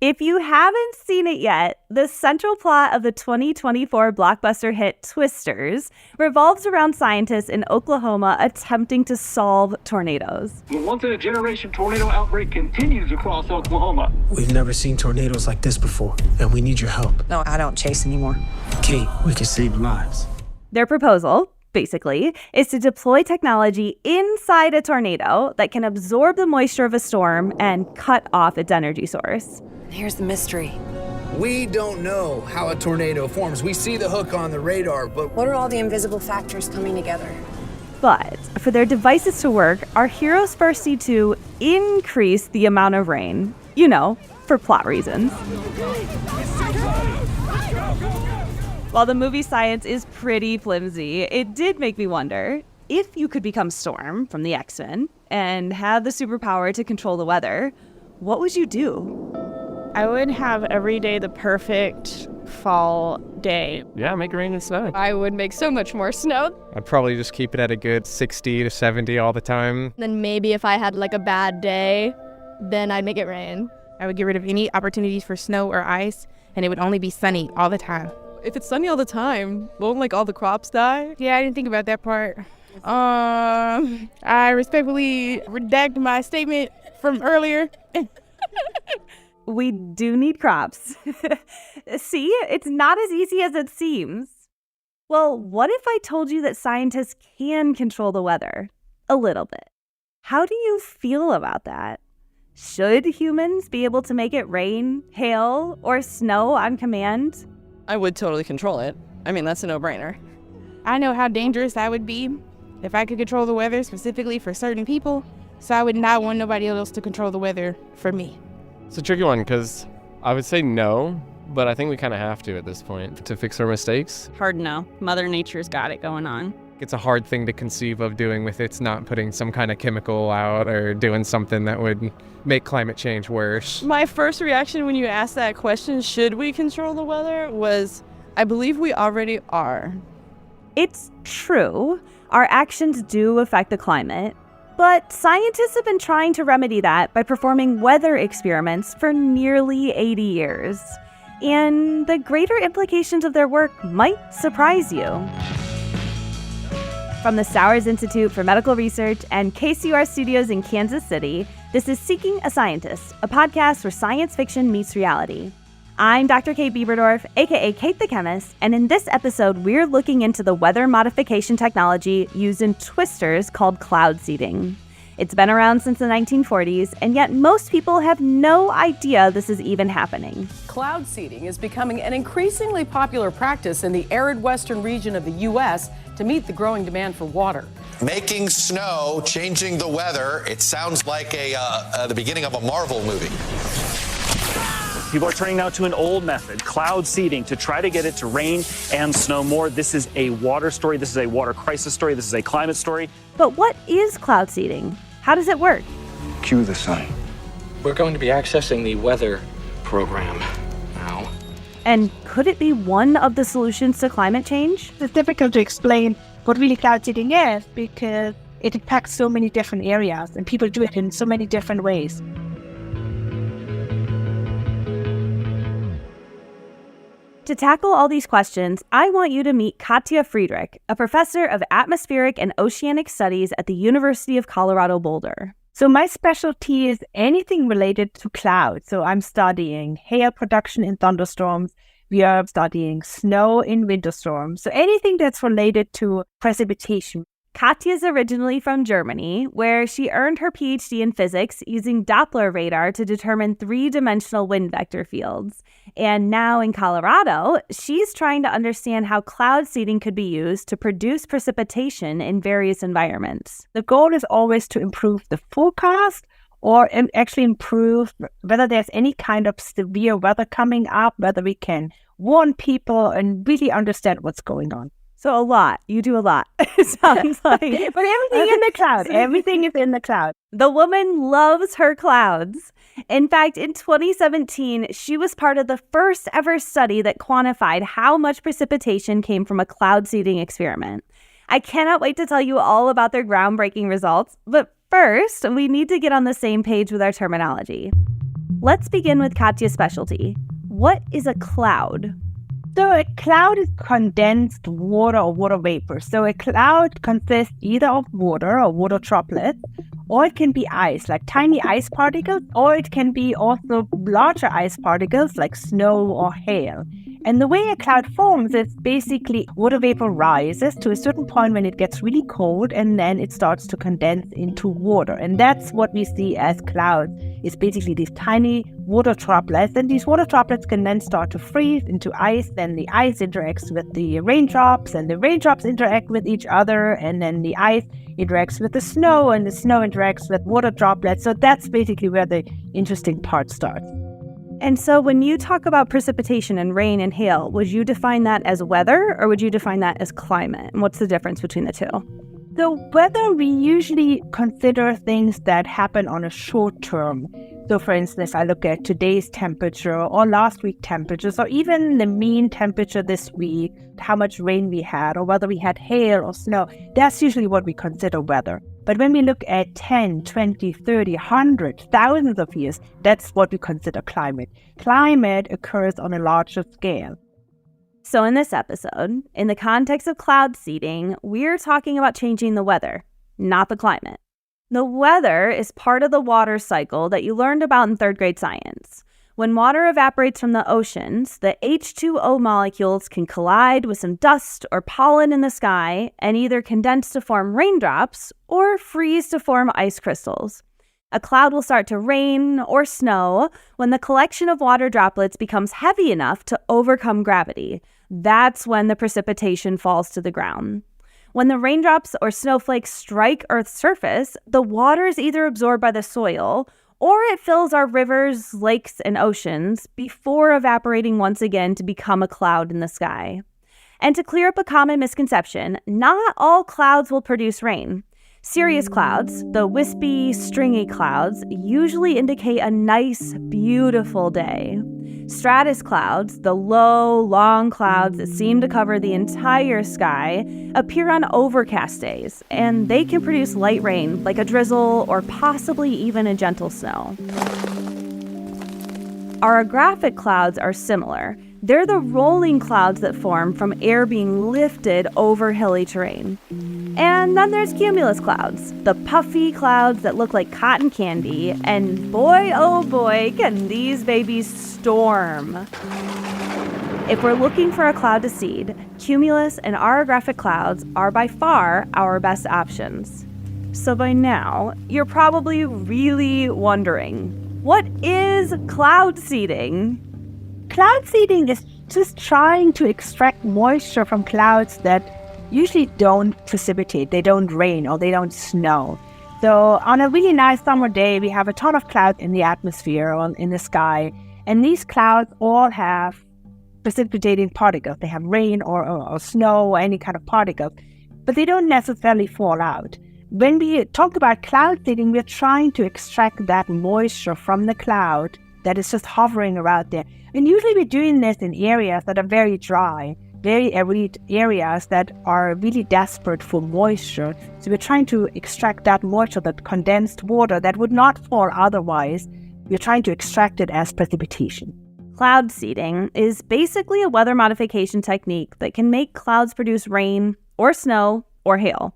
If you haven't seen it yet, the central plot of the 2024 blockbuster hit Twisters revolves around scientists in Oklahoma attempting to solve tornadoes. The once-in-a-generation tornado outbreak continues across Oklahoma. We've never seen tornadoes like this before, and we need your help. No, I don't chase anymore. Kate, we can save lives. Their proposal, basically, is to deploy technology inside a tornado that can absorb the moisture of a storm and cut off its energy source. Here's the mystery. We don't know how a tornado forms. We see the hook on the radar, but What are all the invisible factors coming together? But for their devices to work, our heroes first need to increase the amount of rain. You know, for plot reasons. While the movie science is pretty flimsy, it did make me wonder, if you could become Storm from the X-Men and have the superpower to control the weather, what would you do? I would have every day the perfect fall day. Yeah, make it rain and snow. I would make so much more snow. I'd probably just keep it at a good 60 to 70 all the time. Then maybe if I had like a bad day, then I'd make it rain. I would get rid of any opportunities for snow or ice, and it would only be sunny all the time. If it's sunny all the time, won't like all the crops die? Yeah, I didn't think about that part. I respectfully redact my statement from earlier. We do need crops. See, it's not as easy as it seems. Well, what if I told you that scientists can control the weather? A little bit. How do you feel about that? Should humans be able to make it rain, hail, or snow on command? I would totally control it. I mean, that's a no-brainer. I know how dangerous I would be if I could control the weather specifically for certain people, so I would not want nobody else to control the weather for me. It's a tricky one because I would say no, but I think we kind of have to at this point to fix our mistakes. Hard no. Mother Nature's got it going on. It's a hard thing to conceive of doing with it's not putting some kind of chemical out or doing something that would make climate change worse. My first reaction when you asked that question, should we control the weather, was I believe we already are. It's true. Our actions do affect the climate. But scientists have been trying to remedy that by performing weather experiments for nearly 80 years. And the greater implications of their work might surprise you. From the Sowers Institute for Medical Research and KCUR studios in Kansas City, this is Seeking a Scientist, a podcast where science fiction meets reality. I'm Dr. Kate Bieberdorf, aka Kate the Chemist, and in this episode, we're looking into the weather modification technology used in Twisters called cloud seeding. It's been around since the 1940s, and yet most people have no idea this is even happening. Cloud seeding is becoming an increasingly popular practice in the arid western region of the U.S. to meet the growing demand for water. Making snow, changing the weather, it sounds like the beginning of a Marvel movie. People are turning now to an old method, cloud seeding, to try to get it to rain and snow more. This is a water story. This is a water crisis story. This is a climate story. But what is cloud seeding? How does it work? Cue the sun. We're going to be accessing the weather program now. And could it be one of the solutions to climate change? It's difficult to explain what really cloud seeding is because it impacts so many different areas and people do it in so many different ways. To tackle all these questions, I want you to meet Katja Friedrich, a professor of atmospheric and oceanic studies at the University of Colorado Boulder. So my specialty is anything related to clouds. So I'm studying hail production in thunderstorms. We are studying snow in winter storms. So anything that's related to precipitation. Katja is originally from Germany, where she earned her PhD in physics using Doppler radar to determine three-dimensional wind vector fields. And now in Colorado, she's trying to understand how cloud seeding could be used to produce precipitation in various environments. The goal is always to improve the forecast or actually improve whether there's any kind of severe weather coming up, whether we can warn people and really understand what's going on. So a lot. You do a lot. It sounds like. But everything in the cloud. Everything is in the cloud. The woman loves her clouds. In fact, in 2017, she was part of the first ever study that quantified how much precipitation came from a cloud seeding experiment. I cannot wait to tell you all about their groundbreaking results. But first, we need to get on the same page with our terminology. Let's begin with Katja's specialty. What is a cloud? So a cloud is condensed water or water vapor. So a cloud consists either of water or water droplets, or it can be ice, like tiny ice particles, or it can be also larger ice particles like snow or hail. And the way a cloud forms is basically water vapor rises to a certain point when it gets really cold, and then it starts to condense into water. And that's what we see as clouds. It's basically these tiny water droplets, and these water droplets can then start to freeze into ice. Then the ice interacts with the raindrops, and the raindrops interact with each other, and then the ice interacts with the snow, and the snow interacts with water droplets. So that's basically where the interesting part starts. And so when you talk about precipitation and rain and hail, would you define that as weather or would you define that as climate? And what's the difference between the two? So weather, we usually consider things that happen on a short term. So for instance, I look at today's temperature or last week's temperatures, or even the mean temperature this week, how much rain we had, or whether we had hail or snow. That's usually what we consider weather. But when we look at 10, 20, 30, 100, thousands of years, that's what we consider climate. Climate occurs on a larger scale. So in this episode, in the context of cloud seeding, we're talking about changing the weather, not the climate. The weather is part of the water cycle that you learned about in third grade science. When water evaporates from the oceans, the H2O molecules can collide with some dust or pollen in the sky and either condense to form raindrops or freeze to form ice crystals. A cloud will start to rain or snow when the collection of water droplets becomes heavy enough to overcome gravity. That's when the precipitation falls to the ground. When the raindrops or snowflakes strike Earth's surface, the water is either absorbed by the soil or it fills our rivers, lakes, and oceans before evaporating once again to become a cloud in the sky. And to clear up a common misconception, not all clouds will produce rain. Cirrus clouds, the wispy, stringy clouds, usually indicate a nice, beautiful day. Stratus clouds, the low, long clouds that seem to cover the entire sky, appear on overcast days, and they can produce light rain like a drizzle or possibly even a gentle snow. Orographic clouds are similar. They're the rolling clouds that form from air being lifted over hilly terrain. And then there's cumulus clouds, the puffy clouds that look like cotton candy, and boy, oh boy, can these babies storm. If we're looking for a cloud to seed, cumulus and orographic clouds are by far our best options. So by now, you're probably really wondering, what is cloud seeding? Cloud seeding is just trying to extract moisture from clouds that usually don't precipitate, they don't rain, or they don't snow. So on a really nice summer day, we have a ton of clouds in the atmosphere or in the sky, and these clouds all have precipitating particles. They have rain or snow or any kind of particles, but they don't necessarily fall out. When we talk about cloud seeding, we're trying to extract that moisture from the cloud that is just hovering around there. And usually we're doing this in areas that are very dry, very arid areas that are really desperate for moisture. So we're trying to extract that moisture, that condensed water that would not fall otherwise. We're trying to extract it as precipitation. Cloud seeding is basically a weather modification technique that can make clouds produce rain or snow or hail.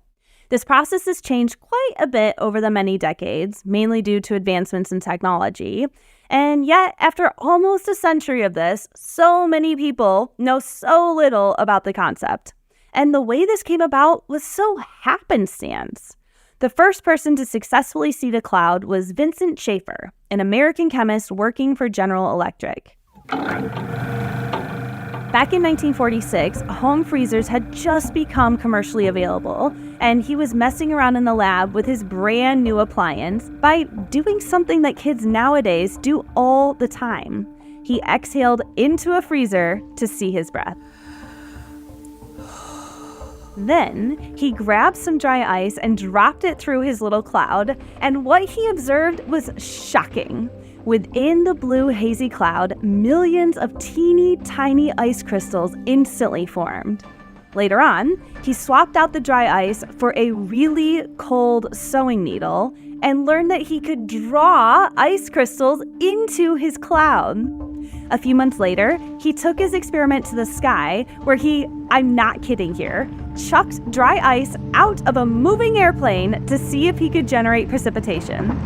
This process has changed quite a bit over the many decades, mainly due to advancements in technology. And yet, after almost a century of this, so many people know so little about the concept. And the way this came about was so happenstance. The first person to successfully seed a cloud was Vincent Schaefer, an American chemist working for General Electric. Back in 1946, home freezers had just become commercially available, and he was messing around in the lab with his brand new appliance by doing something that kids nowadays do all the time. He exhaled into a freezer to see his breath. Then, he grabbed some dry ice and dropped it through his little cloud, and what he observed was shocking. Within the blue hazy cloud, millions of teeny tiny ice crystals instantly formed. Later on, he swapped out the dry ice for a really cold sewing needle and learned that he could draw ice crystals into his cloud. A few months later, he took his experiment to the sky where he, I'm not kidding here, chucked dry ice out of a moving airplane to see if he could generate precipitation.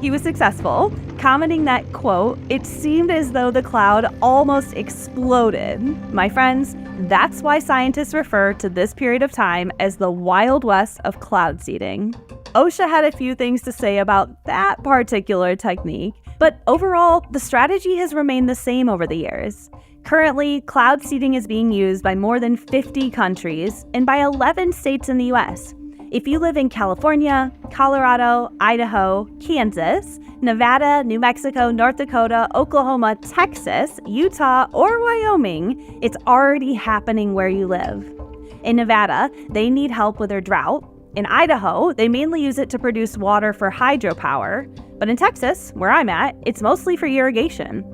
He was successful, commenting that, quote, "It seemed as though the cloud almost exploded." My friends, that's why scientists refer to this period of time as the Wild West of cloud seeding. OSHA had a few things to say about that particular technique, but overall, the strategy has remained the same over the years. Currently, cloud seeding is being used by more than 50 countries and by 11 states in the US. If you live in California, Colorado, Idaho, Kansas, Nevada, New Mexico, North Dakota, Oklahoma, Texas, Utah, or Wyoming, it's already happening where you live. In Nevada, they need help with their drought. In Idaho, they mainly use it to produce water for hydropower. But in Texas, where I'm at, it's mostly for irrigation.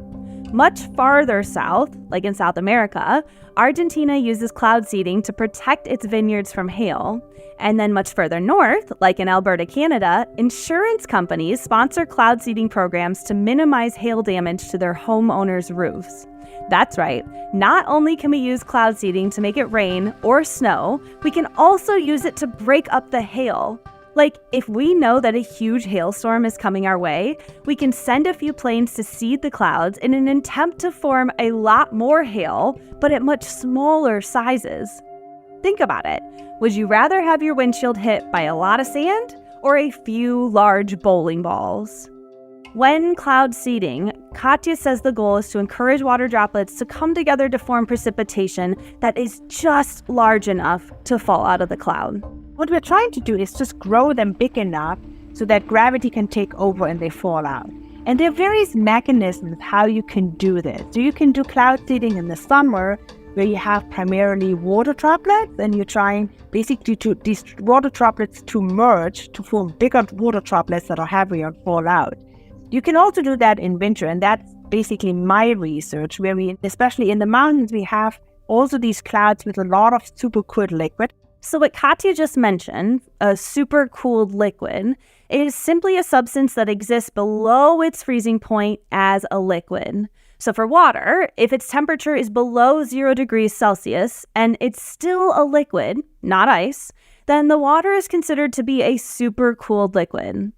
Much farther south, like in South America, Argentina uses cloud seeding to protect its vineyards from hail. And then much further north, like in Alberta, Canada, insurance companies sponsor cloud seeding programs to minimize hail damage to their homeowners' roofs. That's right, not only can we use cloud seeding to make it rain or snow, we can also use it to break up the hail. Like, if we know that a huge hailstorm is coming our way, we can send a few planes to seed the clouds in an attempt to form a lot more hail, but at much smaller sizes. Think about it. Would you rather have your windshield hit by a lot of sand or a few large bowling balls? When cloud seeding, Katja says the goal is to encourage water droplets to come together to form precipitation that is just large enough to fall out of the cloud. What we're trying to do is just grow them big enough so that gravity can take over and they fall out. And there are various mechanisms how you can do this. So you can do cloud seeding in the summer where you have primarily water droplets and you're trying basically to these water droplets to merge to form bigger water droplets that are heavier and fall out. You can also do that in winter, and that's basically my research where we, especially in the mountains, we have also these clouds with a lot of super cooled liquid. So what Katja just mentioned, a supercooled liquid, is simply a substance that exists below its freezing point as a liquid. So for water, if its temperature is below 0 degrees Celsius and it's still a liquid, not ice, then the water is considered to be a supercooled liquid.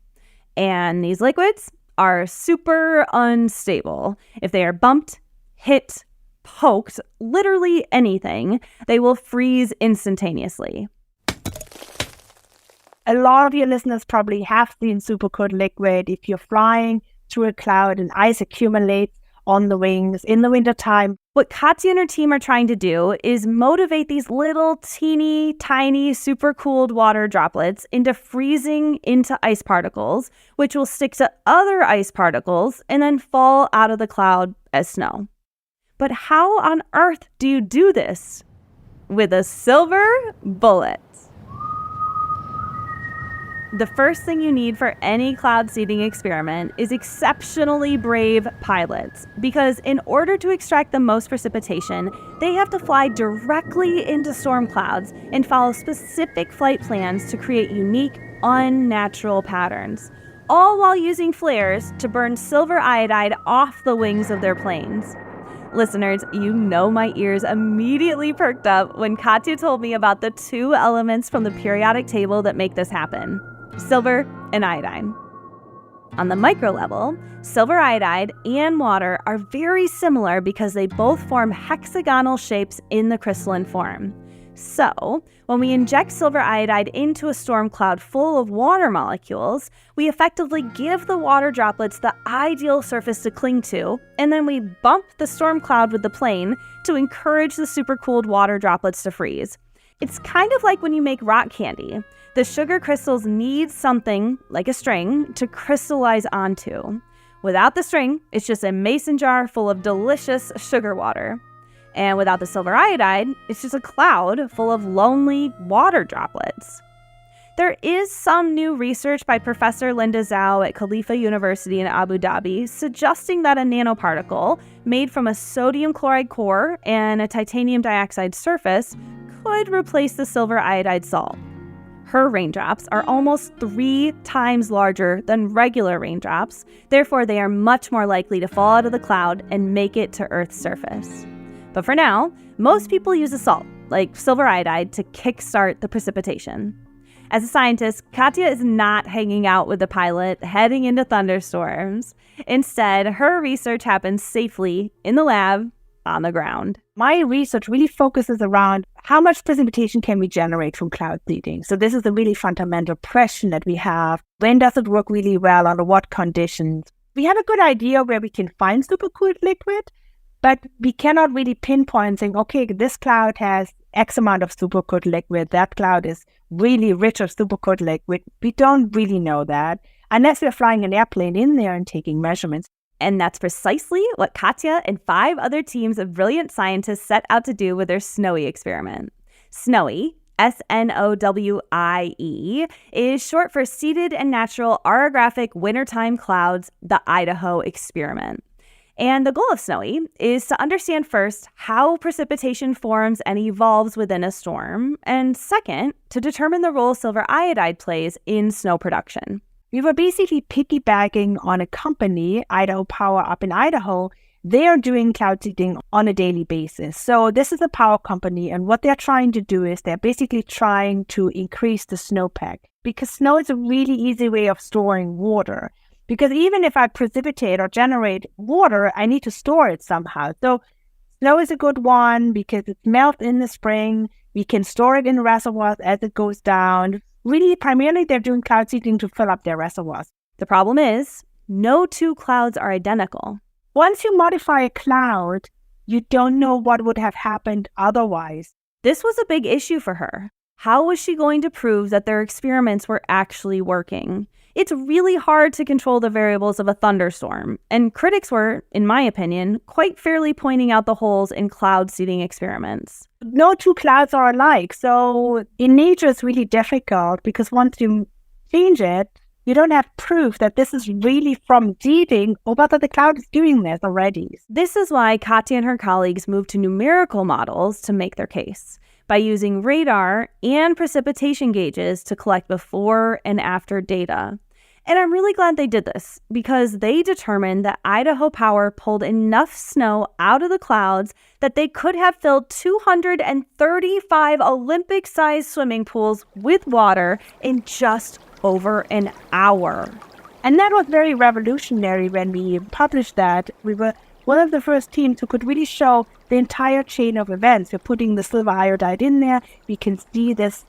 And these liquids are super unstable. If they are bumped, hit, poked, literally anything, they will freeze instantaneously. A lot of your listeners probably have seen supercooled liquid. If you're flying through a cloud and ice accumulates on the wings in the wintertime. What Katja and her team are trying to do is motivate these little teeny tiny supercooled water droplets into freezing into ice particles, which will stick to other ice particles and then fall out of the cloud as snow. But how on earth do you do this? With a silver bullet. The first thing you need for any cloud seeding experiment is exceptionally brave pilots, because in order to extract the most precipitation, they have to fly directly into storm clouds and follow specific flight plans to create unique, unnatural patterns, all while using flares to burn silver iodide off the wings of their planes. Listeners, you know my ears immediately perked up when Katja told me about the two elements from the periodic table that make this happen: silver and iodine. On the micro level, silver iodide and water are very similar because they both form hexagonal shapes in the crystalline form. So, when we inject silver iodide into a storm cloud full of water molecules, we effectively give the water droplets the ideal surface to cling to, and then we bump the storm cloud with the plane to encourage the supercooled water droplets to freeze. It's kind of like when you make rock candy. The sugar crystals need something, like a string, to crystallize onto. Without the string, it's just a mason jar full of delicious sugar water. And without the silver iodide, it's just a cloud full of lonely water droplets. There is some new research by Professor Linda Zhao at Khalifa University in Abu Dhabi suggesting that a nanoparticle made from a sodium chloride core and a titanium dioxide surface could replace the silver iodide salt. Her raindrops are almost 3 times larger than regular raindrops. Therefore, they are much more likely to fall out of the cloud and make it to Earth's surface. But for now, most people use a salt, like silver iodide, to kickstart the precipitation. As a scientist, Katja is not hanging out with the pilot heading into thunderstorms. Instead, her research happens safely in the lab on the ground. My research really focuses around how much precipitation can we generate from cloud seeding. So this is a really fundamental question that we have. When does it work really well? Under what conditions? We have a good idea where we can find supercooled liquid, but we cannot really pinpoint saying, okay, this cloud has X amount of supercooled liquid. That cloud is really rich of supercooled liquid. We don't really know that unless we're flying an airplane in there and taking measurements. And that's precisely what Katja and 5 other teams of brilliant scientists set out to do with their SNOWY experiment. SNOWY, SNOWIE, is short for Seeded and Natural Orographic Wintertime Clouds, the Idaho Experiment. And the goal of SNOWY is to understand first how precipitation forms and evolves within a storm, and second, to determine the role silver iodide plays in snow production. We were basically piggybacking on a company, Idaho Power up in Idaho. They are doing cloud seeding on a daily basis. So this is a power company, and what they're trying to do is they're basically trying to increase the snowpack, because snow is a really easy way of storing water. Because even if I precipitate or generate water, I need to store it somehow. So snow is a good one because it melts in the spring. We can store it in reservoirs as it goes down. Really, primarily, they're doing cloud seeding to fill up their reservoirs. The problem is, no 2 clouds are identical. Once you modify a cloud, you don't know what would have happened otherwise. This was a big issue for her. How was she going to prove that their experiments were actually working? It's really hard to control the variables of a thunderstorm, and critics were, in my opinion, quite fairly pointing out the holes in cloud seeding experiments. No 2 clouds are alike, so in nature it's really difficult because once you change it, you don't have proof that this is really from seeding or whether the cloud is doing this already. This is why Katja and her colleagues moved to numerical models to make their case, by using radar and precipitation gauges to collect before and after data. And I'm really glad they did this because they determined that Idaho Power pulled enough snow out of the clouds that they could have filled 235 Olympic-sized swimming pools with water in just over an hour. And that was very revolutionary when we published that. We were one of the first teams who could really show the entire chain of events. We're putting the silver iodide in there. We can see this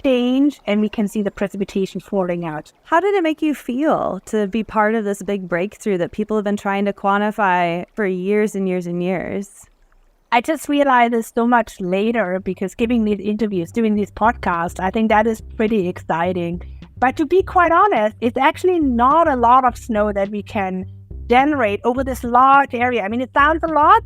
change and we can see the precipitation falling out. How did it make you feel to be part of this big breakthrough that people have been trying to quantify for years and years and years? I just realized this so much later because giving these interviews, doing these podcasts, I think that is pretty exciting. But to be quite honest, it's actually not a lot of snow that we can generate over this large area. I mean, it sounds a lot,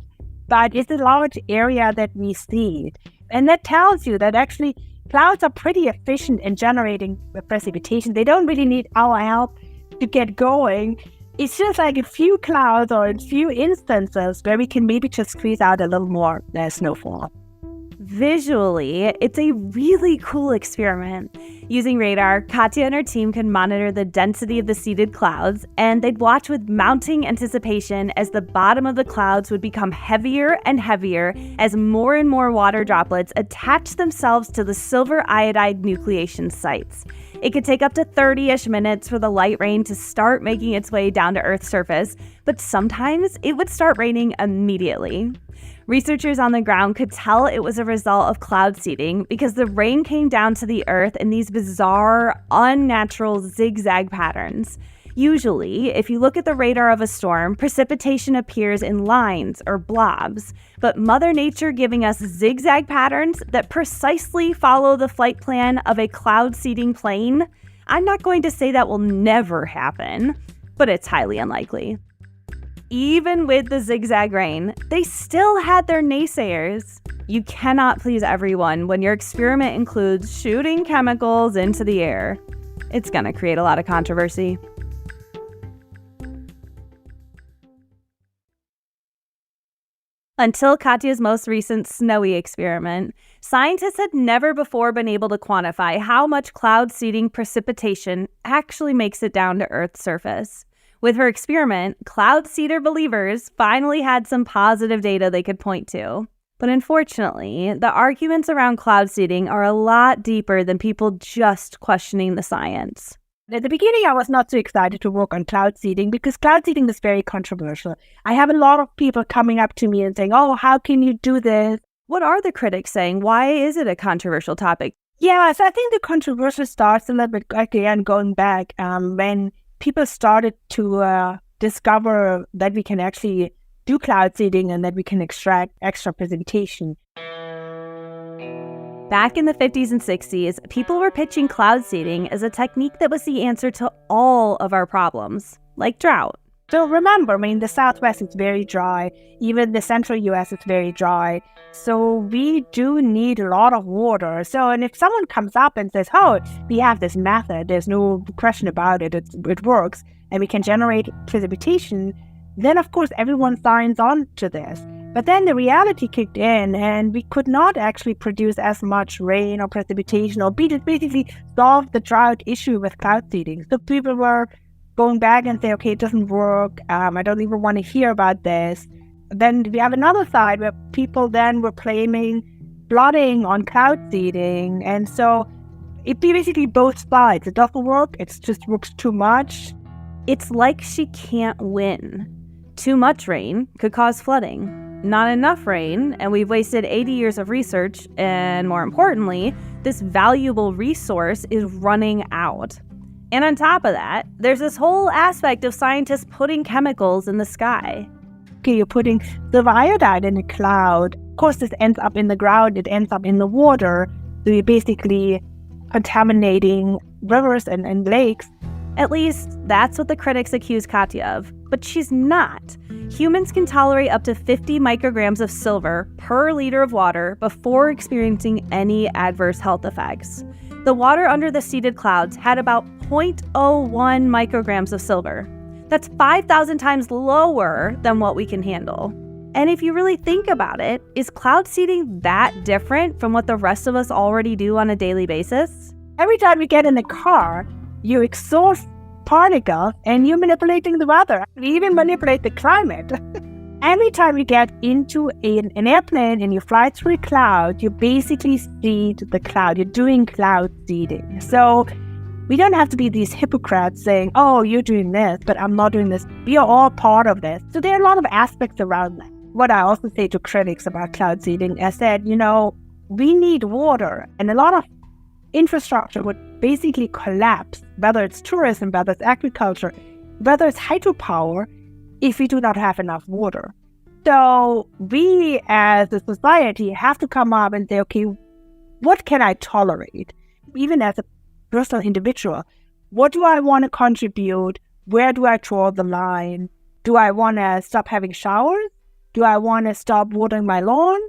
but it's a large area that we see. And that tells you that actually clouds are pretty efficient in generating precipitation. They don't really need our help to get going. It's just like a few clouds or a few instances where we can maybe just squeeze out a little more snowfall. Visually, it's a really cool experiment. Using radar, Katja and her team could monitor the density of the seeded clouds, and they'd watch with mounting anticipation as the bottom of the clouds would become heavier and heavier as more and more water droplets attach themselves to the silver iodide nucleation sites. It could take up to 30-ish minutes for the light rain to start making its way down to Earth's surface, but sometimes it would start raining immediately. Researchers on the ground could tell it was a result of cloud seeding because the rain came down to the Earth in these bizarre, unnatural zigzag patterns. Usually, if you look at the radar of a storm, precipitation appears in lines or blobs, but Mother Nature giving us zigzag patterns that precisely follow the flight plan of a cloud seeding plane, I'm not going to say that will never happen, but it's highly unlikely. Even with the zigzag rain, they still had their naysayers. You cannot please everyone when your experiment includes shooting chemicals into the air. It's going to create a lot of controversy. Until Katja's most recent snowy experiment, scientists had never before been able to quantify how much cloud seeding precipitation actually makes it down to Earth's surface. With her experiment, cloud seeder believers finally had some positive data they could point to. But unfortunately, the arguments around cloud seeding are a lot deeper than people just questioning the science. At the beginning, I was not so excited to work on cloud seeding because cloud seeding is very controversial. I have a lot of people coming up to me and saying, oh, how can you do this? What are the critics saying? Why is it a controversial topic? Yeah, so I think the controversy starts a little bit, again, going back when people started to discover that we can actually do cloud seeding and that we can extract extra precipitation. Back in the 50s and 60s, people were pitching cloud seeding as a technique that was the answer to all of our problems, like drought. So remember, the Southwest is very dry. Even the central U.S. is very dry. So we do need a lot of water. And if someone comes up and says, oh, we have this method, there's no question about it, it works, and we can generate precipitation, then of course everyone signs on to this. But then the reality kicked in and we could not actually produce as much rain or precipitation or basically solve the drought issue with cloud seeding. So people were going back and say, okay, it doesn't work. I don't even want to hear about this. Then we have another side where people then were claiming flooding on cloud seeding. And so it basically both sides. It doesn't work. It just works too much. It's like she can't win. Too much rain could cause flooding. Not enough rain, and we've wasted 80 years of research, and more importantly, this valuable resource is running out. And on top of that, there's this whole aspect of scientists putting chemicals in the sky. Okay, you're putting silver iodide in a cloud. Of course, this ends up in the ground, it ends up in the water. So you're basically contaminating rivers and lakes. At least, that's what the critics accuse Katja of. But she's not. Humans can tolerate up to 50 micrograms of silver per liter of water before experiencing any adverse health effects. The water under the seeded clouds had about 0.01 micrograms of silver. That's 5,000 times lower than what we can handle. And if you really think about it, is cloud seeding that different from what the rest of us already do on a daily basis? Every time you get in a car, you exhaust particles and you're manipulating the weather. You even manipulate the climate. Every time you get into an airplane and you fly through a cloud, you basically seed the cloud. You're doing cloud seeding. So we don't have to be these hypocrites saying, oh, you're doing this, but I'm not doing this. We are all part of this. So there are a lot of aspects around that. What I also say to critics about cloud seeding is that, we need water, and a lot of infrastructure would basically collapse, whether it's tourism, whether it's agriculture, whether it's hydropower, if we do not have enough water. So we as a society have to come up and say, okay, what can I tolerate? Even as a personal individual, what do I want to contribute? Where do I draw the line? Do I want to stop having showers? Do I want to stop watering my lawn?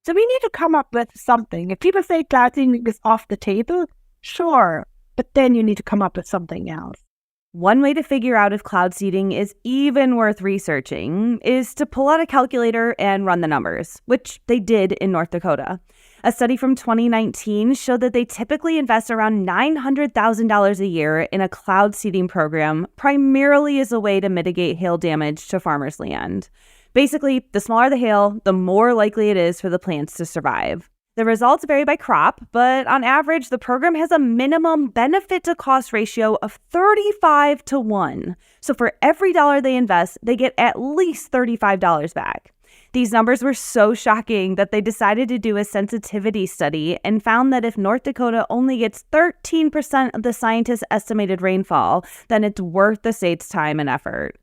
So we need to come up with something. If people say cloud seeding is off the table, sure, but then you need to come up with something else. One way to figure out if cloud seeding is even worth researching is to pull out a calculator and run the numbers, which they did in North Dakota. A study from 2019 showed that they typically invest around $900,000 a year in a cloud seeding program, primarily as a way to mitigate hail damage to farmers' land. Basically, the smaller the hail, the more likely it is for the plants to survive. The results vary by crop, but on average, the program has a minimum benefit-to-cost ratio of 35-1. So for every dollar they invest, they get at least $35 back. These numbers were so shocking that they decided to do a sensitivity study and found that if North Dakota only gets 13% of the scientists' estimated rainfall, then it's worth the state's time and effort.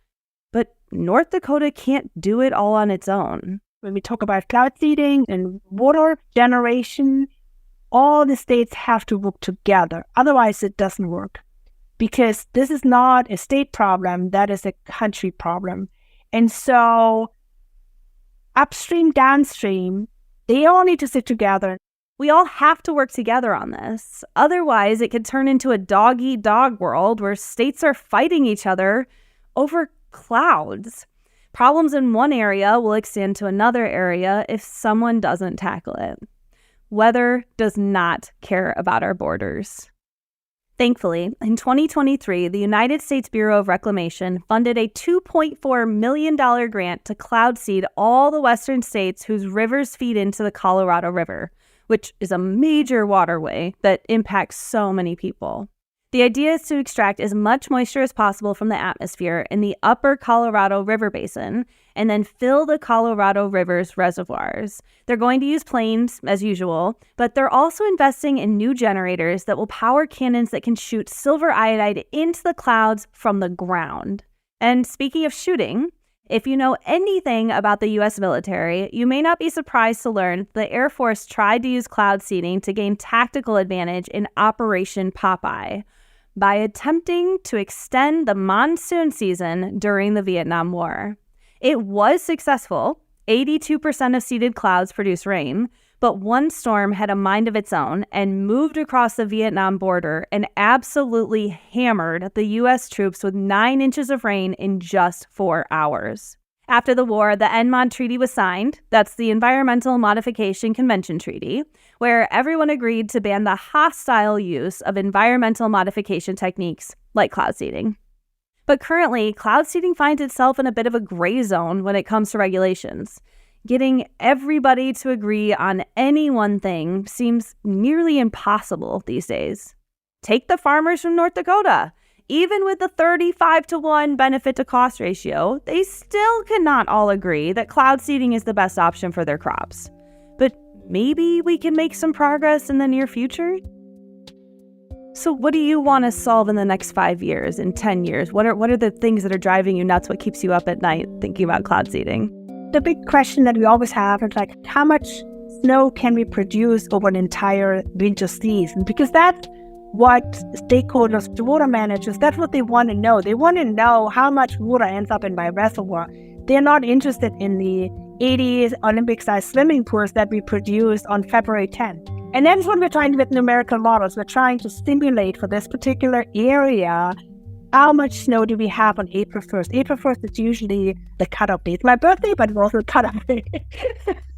But North Dakota can't do it all on its own. When we talk about cloud seeding and water generation, all the states have to work together. Otherwise, it doesn't work. Because this is not a state problem, that is a country problem. And so upstream, downstream, they all need to sit together. We all have to work together on this. Otherwise, it could turn into a dog-eat-dog world where states are fighting each other over clouds. Problems in one area will extend to another area if someone doesn't tackle it. Weather does not care about our borders. Thankfully, in 2023, the United States Bureau of Reclamation funded a $2.4 million grant to cloud seed all the western states whose rivers feed into the Colorado River, which is a major waterway that impacts so many people. The idea is to extract as much moisture as possible from the atmosphere in the upper Colorado River basin and then fill the Colorado River's reservoirs. They're going to use planes, as usual, but they're also investing in new generators that will power cannons that can shoot silver iodide into the clouds from the ground. And speaking of shooting, if you know anything about the U.S. military, you may not be surprised to learn the Air Force tried to use cloud seeding to gain tactical advantage in Operation Popeye by attempting to extend the monsoon season during the Vietnam War. It was successful. 82% of seeded clouds produce rain, but one storm had a mind of its own and moved across the Vietnam border and absolutely hammered the U.S. troops with 9 inches of rain in just 4 hours. After the war, the ENMOD Treaty was signed. That's the Environmental Modification Convention Treaty, where everyone agreed to ban the hostile use of environmental modification techniques like cloud seeding. But currently, cloud seeding finds itself in a bit of a gray zone when it comes to regulations. Getting everybody to agree on any one thing seems nearly impossible these days. Take the farmers from North Dakota. Even with the 35-to-1 benefit-to-cost ratio, they still cannot all agree that cloud seeding is the best option for their crops. But maybe we can make some progress in the near future? So what do you want to solve in the next 5 years, in 10 years? What are the things that are driving you nuts? What keeps you up at night thinking about cloud seeding? The big question that we always have is like, how much snow can we produce over an entire winter season? Because that's what stakeholders, the water managers, that's what they want to know. They want to know how much water ends up in my reservoir. They're not interested in the 80 Olympic-sized swimming pools that we produced on February 10th. And that's what we're trying to do with numerical models. We're trying to simulate for this particular area, how much snow do we have on April 1st? April 1st is usually the cutoff date. It's my birthday, but it's also the cutoff date.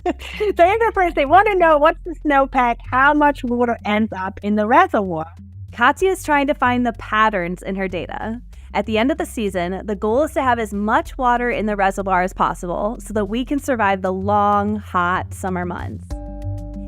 So April 1st, they want to know what's the snowpack, how much water ends up in the reservoir. Katja is trying to find the patterns in her data. At the end of the season, the goal is to have as much water in the reservoir as possible so that we can survive the long, hot summer months.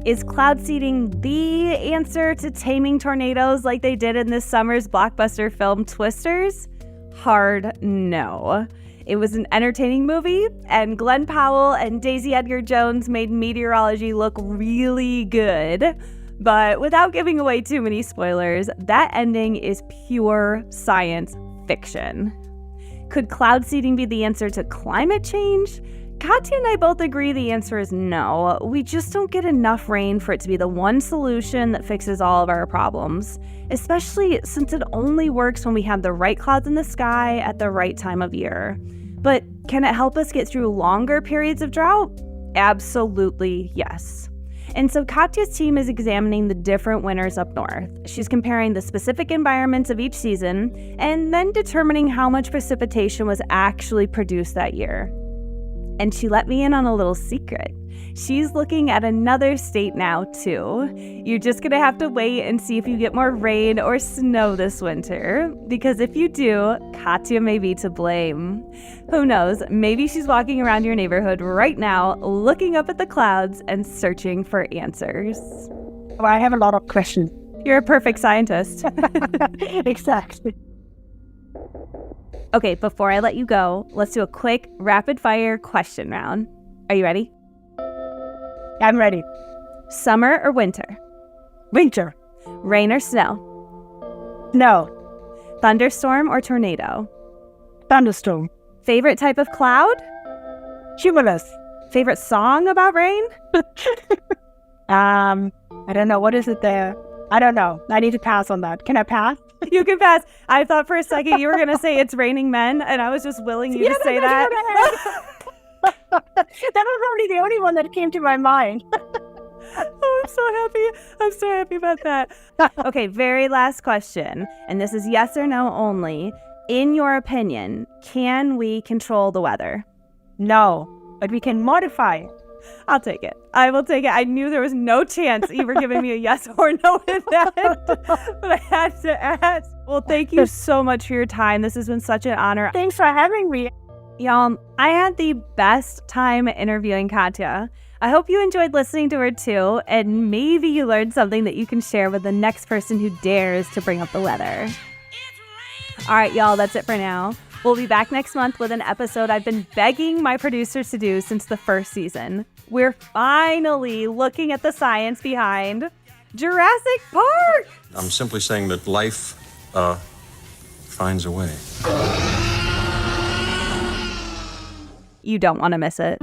Is cloud seeding the answer to taming tornadoes like they did in this summer's blockbuster film Twisters? Hard no. It was an entertaining movie, and Glenn Powell and Daisy Edgar-Jones made meteorology look really good. But without giving away too many spoilers, that ending is pure science fiction. Could cloud seeding be the answer to climate change? Katja and I both agree the answer is no. We just don't get enough rain for it to be the one solution that fixes all of our problems, especially since it only works when we have the right clouds in the sky at the right time of year. But can it help us get through longer periods of drought? Absolutely yes. And so Katja's team is examining the different winters up north. She's comparing the specific environments of each season and then determining how much precipitation was actually produced that year. And she let me in on a little secret. She's looking at another state now, too. You're just gonna have to wait and see if you get more rain or snow this winter. Because if you do, Katja may be to blame. Who knows, maybe she's walking around your neighborhood right now, looking up at the clouds and searching for answers. Well, I have a lot of questions. You're a perfect scientist. Exactly. Okay, before I let you go, let's do a quick rapid-fire question round. Are you ready? I'm ready. Summer or winter? Winter. Rain or snow? Snow. Thunderstorm or tornado? Thunderstorm. Favorite type of cloud? Cumulus. Favorite song about rain? I don't know. What is it there? I don't know. I need to pass on that. Can I pass? You can pass. I thought for a second you were going to say It's Raining Men, and I was just willing you to say that. That was probably the only one that came to my mind. Oh, I'm so happy. I'm so happy about that. Okay, very last question, and this is yes or no only. In your opinion, can we control the weather? No, but we can modify it. I'll take it. I will take it. I knew there was no chance you were giving me a yes or no in that, but I had to ask. Well, thank you so much for your time. This has been such an honor. Thanks for having me. Y'all, I had the best time interviewing Katja. I hope you enjoyed listening to her too, and maybe you learned something that you can share with the next person who dares to bring up the weather. All right, y'all, that's it for now. We'll be back next month with an episode I've been begging my producers to do since the first season. We're finally looking at the science behind Jurassic Park. I'm simply saying that life finds a way. You don't want to miss it.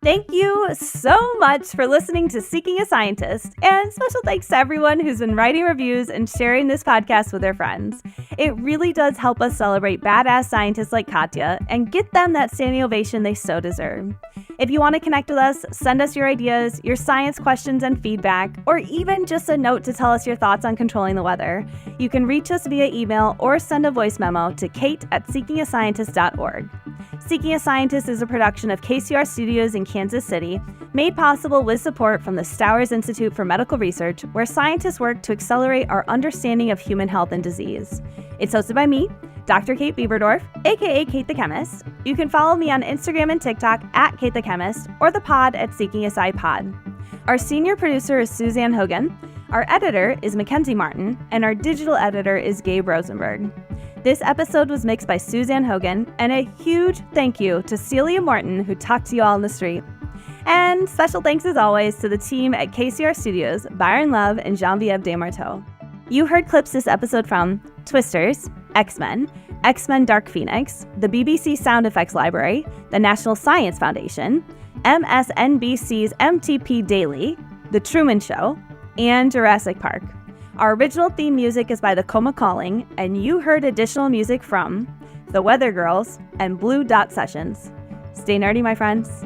Thank you so much for listening to Seeking a Scientist, and special thanks to everyone who's been writing reviews and sharing this podcast with their friends. It really does help us celebrate badass scientists like Katja and get them that standing ovation they so deserve. If you want to connect with us, send us your ideas, your science questions and feedback, or even just a note to tell us your thoughts on controlling the weather. You can reach us via email or send a voice memo to kate@seekingascientist.org. Seeking a Scientist is a production of KCUR Studios in Kansas City, made possible with support from the Stowers Institute for Medical Research, where scientists work to accelerate our understanding of human health and disease. It's hosted by me, Dr. Kate Bieberdorf, aka Kate the Chemist. You can follow me on Instagram and TikTok at Kate the Chemist, or the pod at Seeking a Sci Pod. Our senior producer is Suzanne Hogan, our editor is Mackenzie Martin, and our digital editor is Gabe Rosenberg. This episode was mixed by Suzanne Hogan, and a huge thank you to Celia Morton, who talked to you all on the street. And special thanks as always to the team at KCUR Studios, Byron Love and Genevieve DesMarteau. You heard clips this episode from Twisters, X-Men, X-Men Dark Phoenix, the BBC Sound Effects Library, the National Science Foundation, MSNBC's MTP Daily, The Truman Show, and Jurassic Park. Our original theme music is by The Coma Calling, and you heard additional music from The Weather Girls and Blue Dot Sessions. Stay nerdy, my friends.